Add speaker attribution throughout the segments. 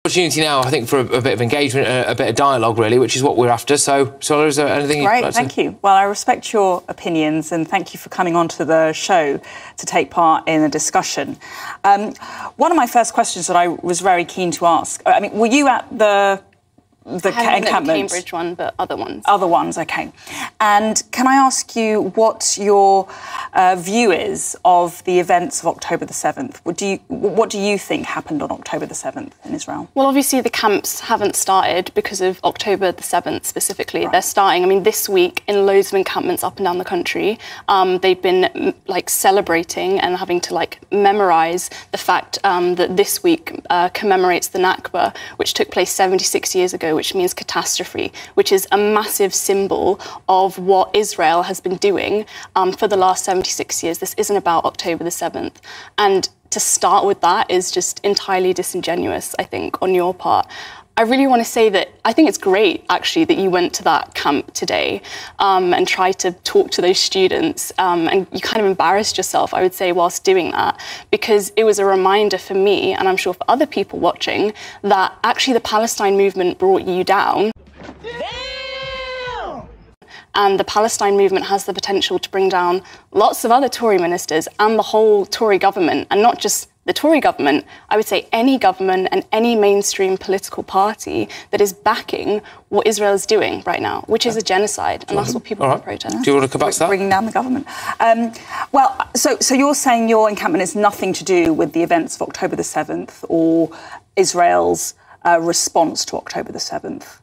Speaker 1: Opportunity now, I think, for a bit of engagement, a bit of dialogue, really, which is what we're after. So is there anything?
Speaker 2: Great, thank you. Well, I respect your opinions and thank you for coming on to the show to take part in the discussion. One of my first questions that I was very keen to ask, I mean, were you at the encampment?
Speaker 3: The Cambridge one, but other ones.
Speaker 2: Other ones, OK. And can I ask you what your view is of the events of October the 7th? What do you think happened on October the 7th in Israel?
Speaker 3: Well, obviously the camps haven't started because of October the 7th specifically. Right. They're starting, I mean, this week in loads of encampments up and down the country. They've been, like, celebrating and having to, like, memorise the fact that this week commemorates the Nakba, which took place 76 years ago, which means catastrophe, which is a massive symbol of what Israel has been doing for the last 76 years. This isn't about October the 7th. And to start with that is just entirely disingenuous, I think, on your part. I really want to say that I think it's great, actually, that you went to that camp today and tried to talk to those students. And you kind of embarrassed yourself, I would say, whilst doing that, because it was a reminder for me, and I'm sure for other people watching, that actually the Palestine movement brought you down. Damn! And the Palestine movement has the potential to bring down lots of other Tory ministers and the whole Tory government, and not just the Tory government, I would say any government and any mainstream political party that is backing what Israel is doing right now, which is a genocide, and that's what people want to protest.
Speaker 1: Do you want to come back to that?
Speaker 2: Bringing down the government. Well, so you're saying your encampment has nothing to do with the events of October the 7th or Israel's response to October the 7th?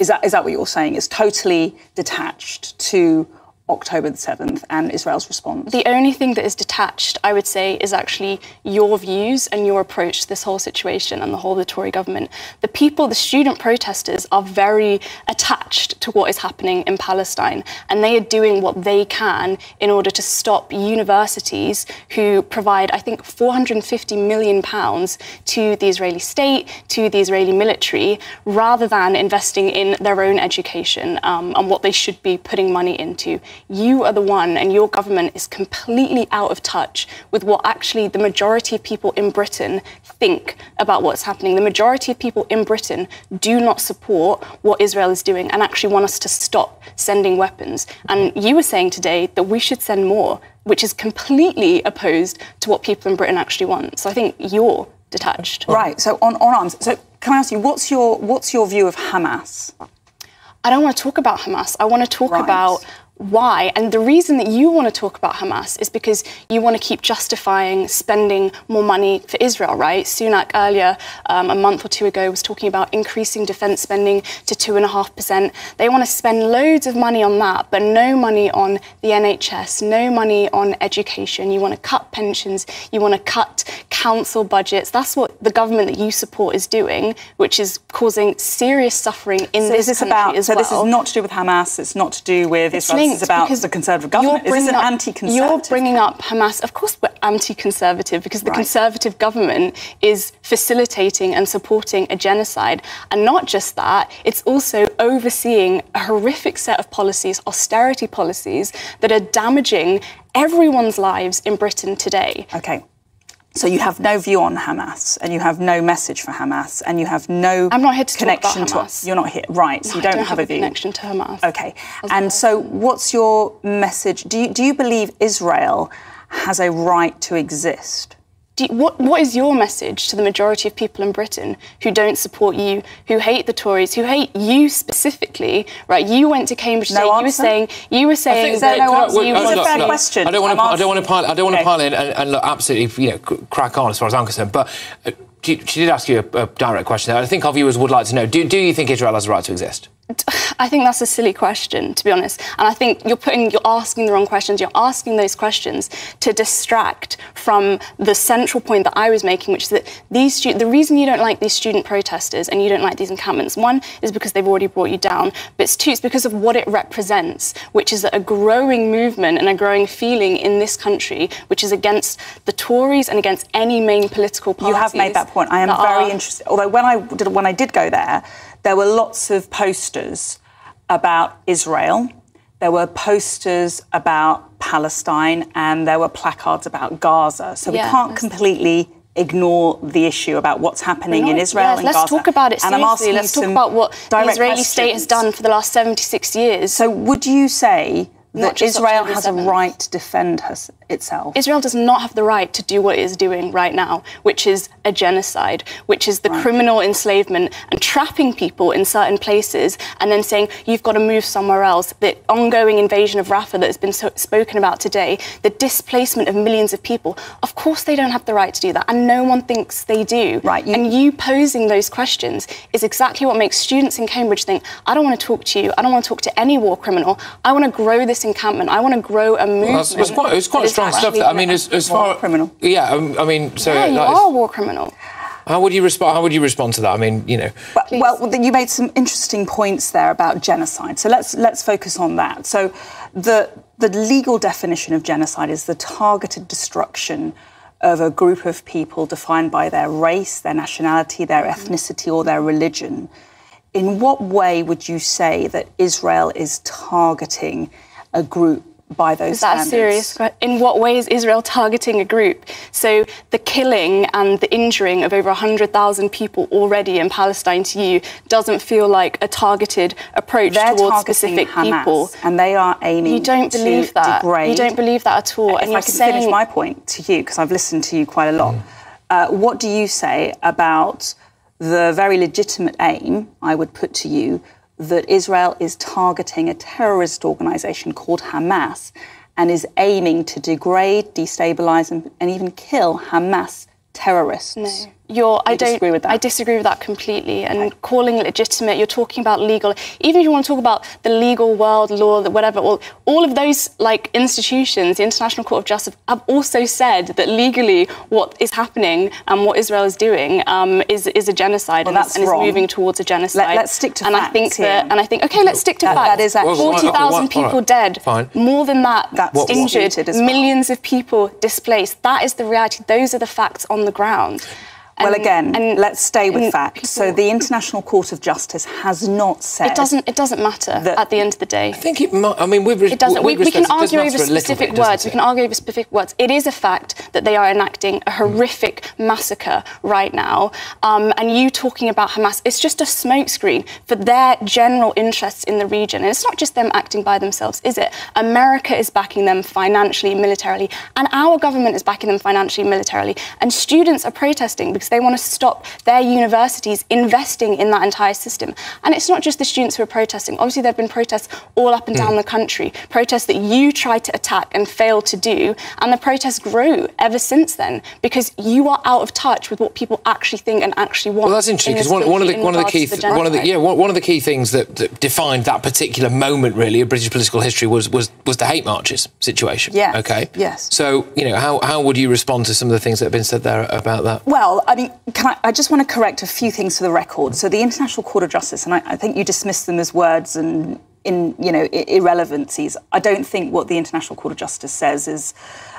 Speaker 2: Is that what you're saying? It's totally detached to October the 7th and Israel's response?
Speaker 3: The only thing that is detached, I would say, is actually your views and your approach to this whole situation and the whole of the Tory government. The people, the student protesters, are very attached to what is happening in Palestine, and they are doing what they can in order to stop universities who provide, I think, £450 million to the Israeli state, to the Israeli military, rather than investing in their own education and what they should be putting money into. You are the one, and your government is completely out of touch with what actually the majority of people in Britain think about what's happening. The majority of people in Britain do not support what Israel is doing and actually want us to stop sending weapons. And you were saying today that we should send more, which is completely opposed to what people in Britain actually want. So I think you're detached.
Speaker 2: Right, so on arms. So can I ask you, what's your view of Hamas?
Speaker 3: I don't want to talk about Hamas. I want to talk about why. And the reason that you want to talk about Hamas is because you want to keep justifying spending more money for Israel, right? Sunak earlier, a month or two ago, was talking about increasing defence spending to 2.5%. They want to spend loads of money on that, but no money on the NHS, no money on education. You want to cut pensions, you want to cut council budgets. That's what the government that you support is doing, which is causing serious suffering in this country as well. So this is not to do with Hamas, it's not to do with Israel. It's about the Conservative government. Is this an anti-Conservative? You're bringing up Hamas. Of course we're anti-Conservative because the Conservative government is facilitating and supporting a genocide. And not just that, it's also overseeing a horrific set of policies, austerity policies, that are damaging everyone's lives in Britain today.
Speaker 2: OK. So you have no view on Hamas, and you have no message for Hamas, and you have no
Speaker 3: I'm not here to
Speaker 2: connection
Speaker 3: talk about Hamas.
Speaker 2: You're not here, right? So
Speaker 3: no,
Speaker 2: you don't
Speaker 3: have
Speaker 2: a view.
Speaker 3: Connection to Hamas.
Speaker 2: OK. And so, what's your message? Do you believe Israel has a right to exist?
Speaker 3: What is your message to the majority of people in Britain who don't support you, who hate the Tories, who hate you specifically? Right? You went to Cambridge today. You were saying that
Speaker 2: it's a fair question.
Speaker 1: I don't want to pile in and look, absolutely, crack on as far as I'm concerned. But she did ask you a direct question there. I think our viewers would like to know: do you think Israel has a right to exist?
Speaker 3: I think that's a silly question, to be honest. And I think you're asking the wrong questions. You're asking those questions to distract from the central point that I was making, which is that the reason you don't like these student protesters and you don't like these encampments, one, is because they've already brought you down, but two, it's because of what it represents, which is a growing movement and a growing feeling in this country, which is against the Tories and against any main political parties.
Speaker 2: You have made that point. I am very interested. Although when I did go there were lots of posters about Israel, there were posters about Palestine, and there were placards about Gaza. So we can't completely ignore the issue about what's happening in Israel and
Speaker 3: let's
Speaker 2: Gaza.
Speaker 3: Talk about it seriously. Let's talk about what the Israeli state has done for the last 76 years.
Speaker 2: So would you say that Israel has a right to defend itself?
Speaker 3: Israel does not have the right to do what it is doing right now, which is a genocide, which is the criminal enslavement and trapping people in certain places and then saying, you've got to move somewhere else. The ongoing invasion of Rafah that has been spoken about today, the displacement of millions of people. Of course they don't have the right to do that, and no one thinks they do.
Speaker 2: Right.
Speaker 3: And you posing those questions is exactly what makes students in Cambridge think, I don't want to talk to you, I don't want to talk to any war criminal, I want to grow this encampment, I want to grow a movement.
Speaker 1: Well, it's quite strong stuff. I mean, as far
Speaker 2: criminal.
Speaker 1: Yeah, I mean, so
Speaker 3: yeah, you are a war criminal.
Speaker 1: How would you respond? How would you respond to that? I mean, you know.
Speaker 2: Well, you made some interesting points there about genocide. So let's focus on that. So the legal definition of genocide is the targeted destruction of a group of people defined by their race, their nationality, their ethnicity, or their religion. In what way would you say that Israel is targeting a group by those standards?
Speaker 3: Is that a serious question? In what way is Israel targeting a group? So the killing and the injuring of over 100,000 people already in Palestine to you doesn't feel like a targeted approach towards specific
Speaker 2: Hamas,
Speaker 3: people.
Speaker 2: And they are aiming
Speaker 3: You don't believe that.
Speaker 2: degrade.
Speaker 3: You don't believe that at all.
Speaker 2: If
Speaker 3: and
Speaker 2: I can finish my point to you, because I've listened to you quite a lot. What do you say about the very legitimate aim, I would put to you, that Israel is targeting a terrorist organisation called Hamas and is aiming to degrade, destabilise and even kill Hamas terrorists?
Speaker 3: No. I
Speaker 2: disagree with that.
Speaker 3: I disagree with that completely. And calling it legitimate, you're talking about legal. Even if you want to talk about the legal world, law, whatever, all of those institutions, the International Court of Justice, have also said that legally what is happening and what Israel is doing is a genocide and is moving towards a genocide.
Speaker 2: Let's stick to
Speaker 3: facts. I think okay, let's stick to facts.
Speaker 2: That is actually
Speaker 3: 40,000 people dead.
Speaker 1: Fine.
Speaker 3: More than that,
Speaker 2: that's
Speaker 3: injured.
Speaker 2: Well.
Speaker 3: Millions of people displaced. That is the reality. Those are the facts on the ground.
Speaker 2: Well, again, let's stay with facts. So the International Court of Justice has not said...
Speaker 3: It doesn't matter at the end of the day.
Speaker 1: I think it might... I mean, it doesn't. We
Speaker 3: can argue over specific words. We can argue over specific words. It is a fact that they are enacting a horrific massacre right now. And you talking about Hamas, it's just a smokescreen for their general interests in the region. And it's not just them acting by themselves, is it? America is backing them financially, militarily, and our government is backing them financially, militarily. And students are protesting because they want to stop their universities investing in that entire system. And it's not just the students who are protesting. Obviously, there have been protests all up and down the country, protests that you tried to attack and failed to do. And the protests grew ever since then because you are out of touch with what people actually think and actually want.
Speaker 1: Well, that's interesting because one of the key things that defined that particular moment, really, of British political history was the hate marches situation.
Speaker 2: Yes.
Speaker 1: Okay.
Speaker 2: Yes.
Speaker 1: So, you know, how would you respond to some of the things that have been said there about that?
Speaker 2: Well, I mean, I just want to correct a few things for the record. So the International Court of Justice, and I think you dismiss them as words and irrelevancies. I don't think what the International Court of Justice says is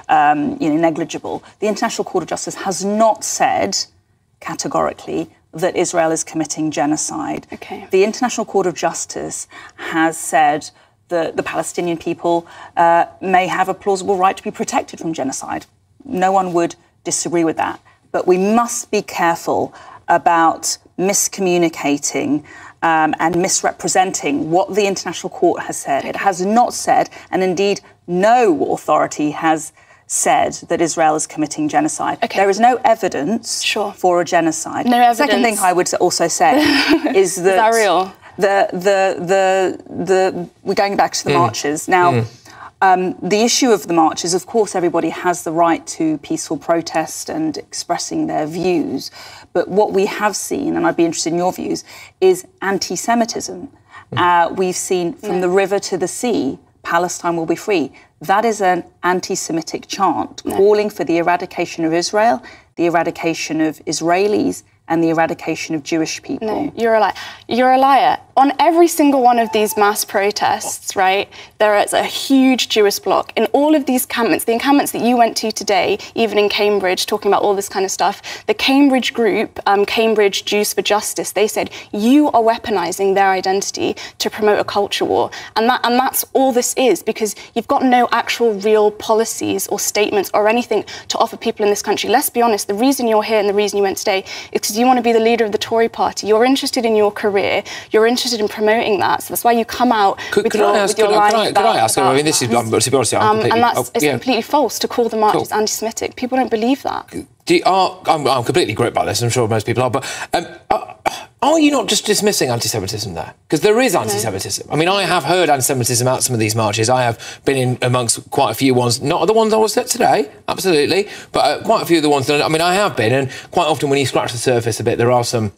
Speaker 2: negligible. The International Court of Justice has not said categorically that Israel is committing genocide.
Speaker 3: Okay.
Speaker 2: The International Court of Justice has said that the Palestinian people may have a plausible right to be protected from genocide. No one would disagree with that. But we must be careful about miscommunicating and misrepresenting what the International Court has said. It has not said, and indeed no authority has said, that Israel is committing genocide. Okay. There is no evidence for a genocide.
Speaker 3: No evidence.
Speaker 2: Second thing I would also say is that...
Speaker 3: Is that real?
Speaker 2: We're going back to the marches. Now... the issue of the march is, of course, everybody has the right to peaceful protest and expressing their views. But what we have seen, and I'd be interested in your views, is anti-Semitism. We've seen from the river to the sea, Palestine will be free. That is an anti-Semitic chant calling for the eradication of Israel, the eradication of Israelis, and the eradication of Jewish people.
Speaker 3: No, you're a liar. You're a liar. On every single one of these mass protests, right, there is a huge Jewish bloc. In all of these encampments, the encampments that you went to today, even in Cambridge, talking about all this kind of stuff, the Cambridge group, Cambridge Jews for Justice, they said, you are weaponising their identity to promote a culture war. And that's all this is, because you've got no actual real policies or statements or anything to offer people in this country. Let's be honest, the reason you're here and the reason you went today is because you want to be the leader of the Tory party. You're interested in your career. You're interested in promoting that. So that's why you come out with your lines about...
Speaker 1: Could I ask? I mean, this is... To be honest, I'm completely...
Speaker 3: And it's completely false to call the marches anti-Semitic. People don't believe that.
Speaker 1: I'm completely great about this. I'm sure most people are. But are you not just dismissing anti-Semitism there? Because there is anti-Semitism. I mean, I have heard anti-Semitism at some of these marches. I have been in amongst quite a few ones, not the ones I was at today, absolutely, but quite a few of the ones that... I mean, I have been, and quite often when you scratch the surface a bit, there are some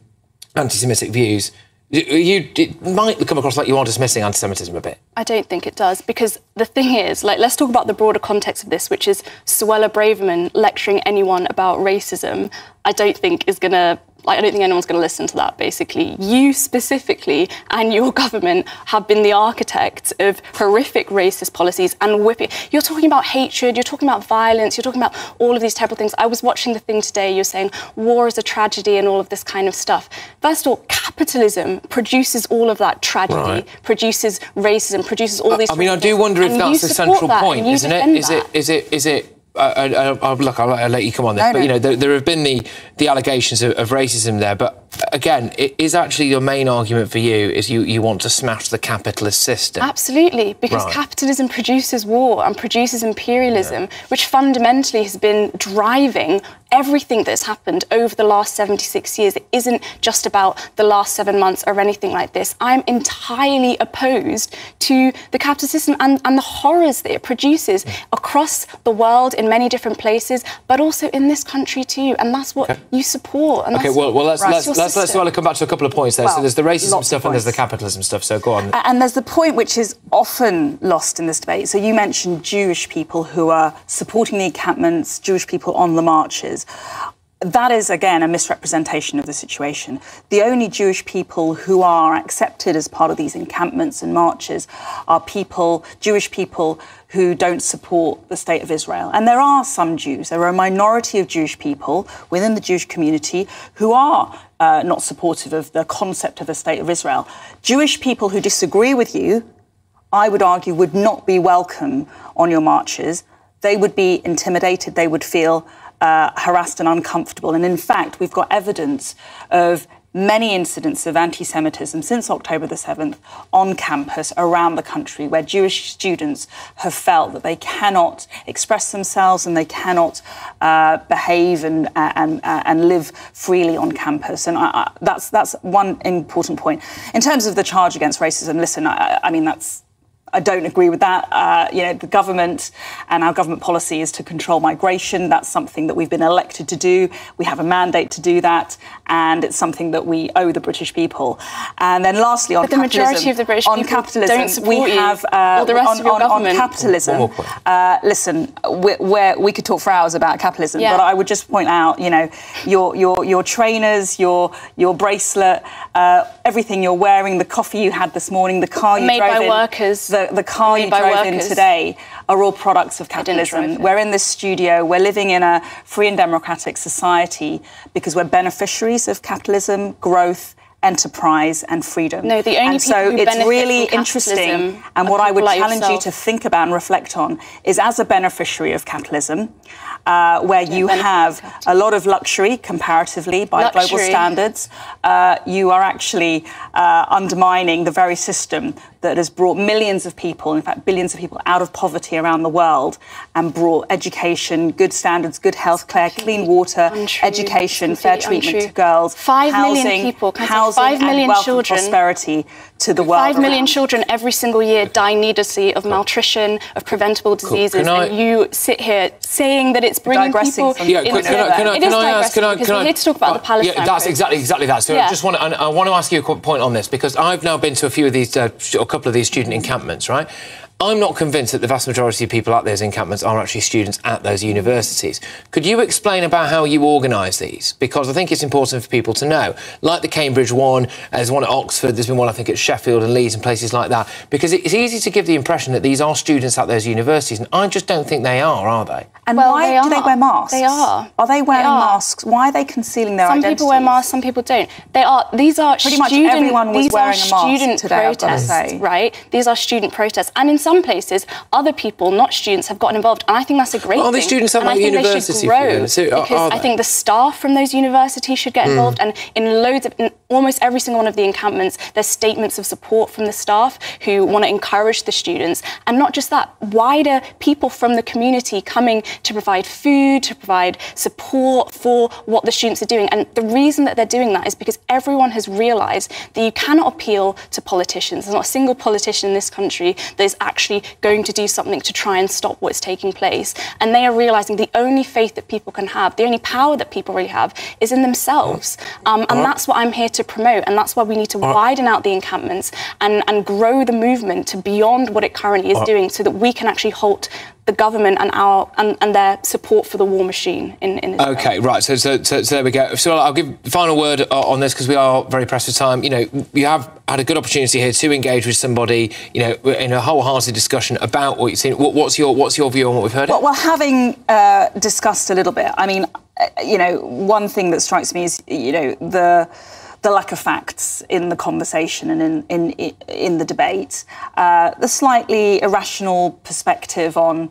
Speaker 1: anti-Semitic views. It might come across like you are dismissing anti-Semitism a bit.
Speaker 3: I don't think it does, because the thing is, like, let's talk about the broader context of this, which is Suella Braverman lecturing anyone about racism. I don't think anyone's going to listen to that, basically. You specifically and your government have been the architects of horrific racist policies and whipping. You're talking about hatred, you're talking about violence, you're talking about all of these terrible things. I was watching the thing today, you're saying war is a tragedy and all of this kind of stuff. First of all, capitalism produces all of that tragedy, produces racism, produces all these...
Speaker 1: I mean, I do wonder if that's the central point, isn't it? Is it? Look, I'll let you come on this, but you know, there have been the allegations of racism there, but again, it is actually your main argument for you is you want to smash the capitalist system.
Speaker 3: Absolutely, because capitalism produces war and produces imperialism, which fundamentally has been driving everything that's happened over the last 76 years. It isn't just about the last 7 months or anything like this. I'm entirely opposed to the capitalist system and the horrors that it produces across the world in many different places, but also in this country too. And that's what you support. And
Speaker 1: let's come back to a couple of points there. So there's the racism stuff and there's the capitalism stuff. So go on.
Speaker 2: And there's the point which is often lost in this debate. So you mentioned Jewish people who are supporting the encampments, Jewish people on the marches. That is, again, a misrepresentation of the situation. The only Jewish people who are accepted as part of these encampments and marches are Jewish people who don't support the state of Israel. And there are some Jews, there are a minority of Jewish people within the Jewish community who are not supportive of the concept of a state of Israel. Jewish people who disagree with you, I would argue, would not be welcome on your marches. They would be intimidated, they would feel harassed and uncomfortable. And in fact, we've got evidence of many incidents of anti-Semitism since October the 7th on campus around the country, where Jewish students have felt that they cannot express themselves and they cannot behave and live freely on campus. And that's one important point. In terms of the charge against racism, listen, I mean, I don't agree with that. You know, the government and our government policy is to control migration. That's something that we've been elected to do. We have a mandate to do that, and it's something that we owe the British people. And then lastly, on capitalism,
Speaker 3: the majority of the British people don't support
Speaker 2: we have
Speaker 3: or the rest of your government.
Speaker 2: On capitalism. Listen, we could talk for hours about capitalism, but I would just point out, you know, your trainers, your bracelet, everything you're wearing, the coffee you had this morning, the car you drove in,
Speaker 3: made by workers.
Speaker 2: The car you drove in today are all products of capitalism. We're in this studio, we're living in a free and democratic society because we're beneficiaries of capitalism, growth, enterprise and freedom.
Speaker 3: No, the only people who
Speaker 2: it's really interesting, and what I would challenge you to think about and reflect on is, as a beneficiary of capitalism, where you have a lot of luxury comparatively by global standards, you are actually undermining the very system that has brought millions of people, in fact billions of people, out of poverty around the world and brought education, good standards, good healthcare, clean water, education, fair treatment to girls,
Speaker 3: 5 million people,
Speaker 2: housing
Speaker 3: 5 million
Speaker 2: and wealth
Speaker 3: children,
Speaker 2: and prosperity to the world
Speaker 3: 5 million children every single year die needlessly of malnutrition, of preventable diseases, and you sit here saying that it's bringing people into it is digressing, because we're here to talk about the Palestine.
Speaker 1: Yeah, that's exactly that. So I want to ask you a quick point on this, because I've now been to a few of these, a couple of these student encampments, right? I'm not convinced that the vast majority of people at those encampments are actually students at those universities. Could you explain about how you organise these? Because I think it's important for people to know. Like the Cambridge one, there's one at Oxford, there's been one I think at Sheffield and Leeds and places like that. Because it's easy to give the impression that these are students at those universities, and I just don't think they are they?
Speaker 2: And why do they wear masks?
Speaker 3: They are.
Speaker 2: Are they wearing masks? Why are they concealing their identities?
Speaker 3: Some people wear masks, some people don't. These are
Speaker 2: pretty much everyone was wearing a mask today, I've got to say.
Speaker 3: Right? These are student protests. And in some places, other people, not students, have gotten involved. And I think that's a great thing.
Speaker 1: Are these students at university?
Speaker 3: I think the staff from those universities should get involved. And in almost every single one of the encampments, there's statements of support from the staff who want to encourage the students. And not just that, wider people from the community coming to provide food, to provide support for what the students are doing. And the reason that they're doing that is because everyone has realised that you cannot appeal to politicians. There's not a single politician in this country that is actually going to do something to try and stop what's taking place. And they are realising the only faith that people can have, the only power that people really have, is in themselves. And that's what I'm here to promote. And that's why we need to widen out the encampments and grow the movement to beyond what it currently is doing, so that we can actually halt the government and their support for the war machine in Israel.
Speaker 1: OK, right, so there we go. So I'll give the final word on this, because we are very pressed for time. You know, you have had a good opportunity here to engage with somebody, you know, in a wholehearted discussion about what you've seen. What's your view on what we've heard?
Speaker 2: Well, having discussed a little bit, I mean, you know, one thing that strikes me is, you know, the lack of facts in the conversation and in the debate, the slightly irrational perspective on,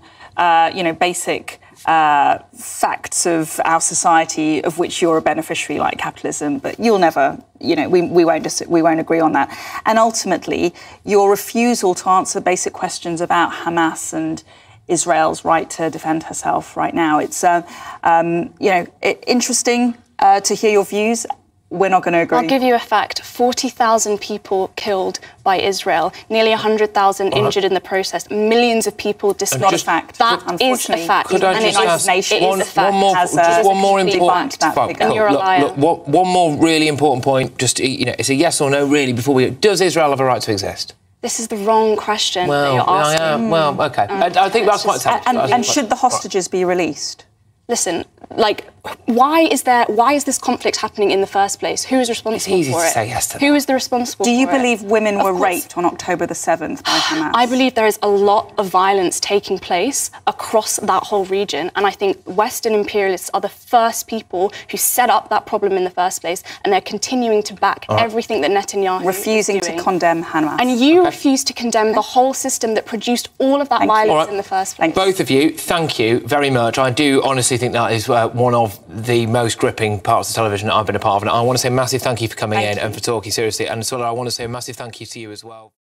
Speaker 2: you know, basic facts of our society, of which you're a beneficiary, like capitalism, but you'll never, you know, we won't agree on that. And ultimately, your refusal to answer basic questions about Hamas and Israel's right to defend herself right now. It's, you know, interesting to hear your views. We're not going to agree.
Speaker 3: I'll give you a fact. 40,000 people killed by Israel, nearly 100,000 injured in the process, millions of people displaced.
Speaker 2: Not a fact.
Speaker 3: That is a fact.
Speaker 1: Could I just ask one more important fact? Look, one more really important point. Just, you know, it's a yes or no, really, before we... Does Israel have a right to exist?
Speaker 3: This is the wrong question that you're asking.
Speaker 1: Well, OK. I think that's quite tough.
Speaker 2: And should the hostages be released?
Speaker 3: Listen, like, why is this conflict happening in the first place? Who is responsible for it?
Speaker 1: It's easy to say yes to that.
Speaker 3: Who is the responsible for it?
Speaker 2: Do you believe women were raped on October the 7th by Hamas?
Speaker 3: I believe there is a lot of violence taking place across that whole region, and I think Western imperialists are the first people who set up that problem in the first place, and they're continuing to back everything that Netanyahu
Speaker 2: refusing
Speaker 3: is doing.
Speaker 2: to condemn Hamas.
Speaker 3: And you refuse to condemn the whole system that produced all of that violence in the first place.
Speaker 1: Both of you, thank you very much. I do honestly think that is one of the most gripping parts of television that I've been a part of. And I want to say a massive thank you for coming in and for talking seriously. And Suella, I want to say a massive thank you to you as well.